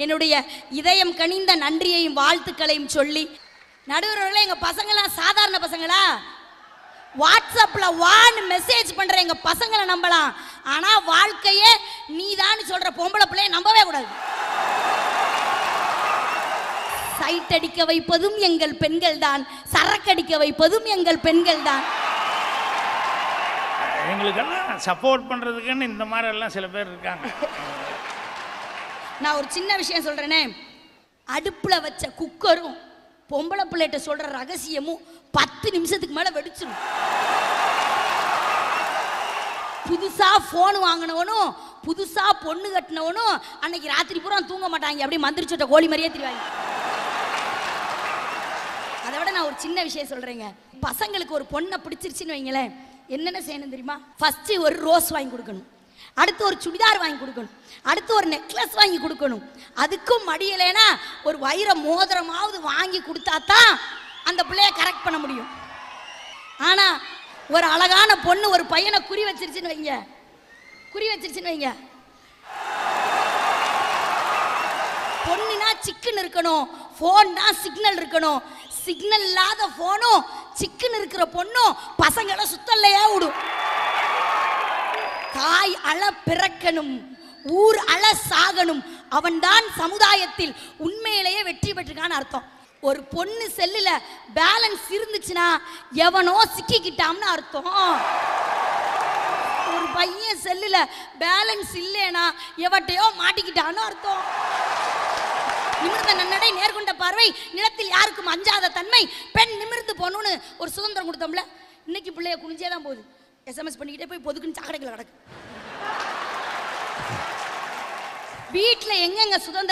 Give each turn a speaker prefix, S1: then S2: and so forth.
S1: என்னுடைய இதயம் கனிந்த நன்றியையும் வாழ்த்துக்களையும் சொல்லி, நடுவர்களே, எங்க பசங்களாம் சாதாரண பசங்களா? வாட்ஸ்அப்ல வான்னு மெசேஜ் பண்ற எங்க பசங்களை நம்பலாம், ஆனா வாழ்க்கையே நீதான் சொல்ற பொம்பளை பிள்ளைய நம்பவே கூடாது. சைட் அடிக்க வைப்பதும் எங்கள் பெண்கள் தான், சரக்கடிக்க வைப்பதும் எங்கள் பெண்கள் தான்.
S2: எங்களுக்கெல்லாம் சப்போர்ட் பண்றதுக்குன்னு இந்த மாதிரி எல்லாம் சில பேர் இருக்காங்க.
S1: நான் ஒரு சின்ன விஷயம் சொல்றேனே, அடுப்புல வச்ச குக்கரும் பொம்பளை பிள்ளைகிட்ட சொல்ற ரகசியமும் 10 நிமிஷத்துக்கு மேல வெடிச்சிடும். புதுசா போன் வாங்கினவனும் புதுசா பொண்ணு கட்டினவனும் அன்னைக்கு ராத்திரி பூரா தூங்க மாட்டாங்க, அப்படியே மந்திரிச்சோட்ட கோழி மாதிரியே திரிவாங்க. அதை விட நான் ஒரு சின்ன விஷயம் சொல்றேங்க, பசங்களுக்கு ஒரு பொண்ணை பிடிச்சிருச்சுன்னு வைங்களேன், என்னென்ன செய்யணும் தெரியுமா? ஃபர்ஸ்ட் ஒரு ரோஸ் வாங்கி கொடுக்கணும், அடுத்து ஒரு சுடிதார் வாங்கி கொடுக்கணும், அடுத்து ஒரு நெக்லஸ் வாங்கி கொடுக்கணும், அதுக்கும் மடியலைன்னா ஒரு வைர மோதிரமாவது வாங்கி கொடுத்தா தான் அந்த பிள்ளைய கரெக்ட் பண்ண முடியும். ஆனா ஒரு அழகான பொண்ணு ஒரு பையனை குறி வச்சிருச்சுன்னு வைங்க, பொண்ணுனா சிக்கன் இருக்கணும், போன்னா சிக்னல் இருக்கணும், சிக்னல் இல்லாத போனும் சிக்கன் இருக்கிற பொண்ணும் பசங்களை சுத்தல்லையா விடும். தாய் அழ பிறக்கணும், ஊர் அழ சாகணும், அவன்தான் சமுதாயத்தில் உண்மையிலேயே வெற்றி பெற்றிருக்கான்னு அர்த்தம். ஒரு பொண்ணு செல்லுல பேலன்ஸ் இருந்துச்சுன்னா எவனோ சிக்கிக்கிட்டான்னு அர்த்தம். ஒரு பையன் செல்லுல பேலன்ஸ் இல்லைன்னா எவட்டையோ மாட்டிக்கிட்டான்னு அர்த்தம். நிமிர்ந்த நன்னடை, நேர்கொண்ட பார்வை, நிலத்தில் யாருக்கும் அஞ்சாத தன்மை, பெண் நிமிர்ந்து போகணும்னு ஒரு சுதந்திரம் கொடுத்தோம்ல, இன்னைக்கு பிள்ளைய குனிஞ்சே தான் போகுது, SMS பண்ணிக்கிட்டே போய் பொதுக்குன்னு சாக்கடைகள் கிடக்கு. வீட்டில் எங்கெங்க சுதந்திரம்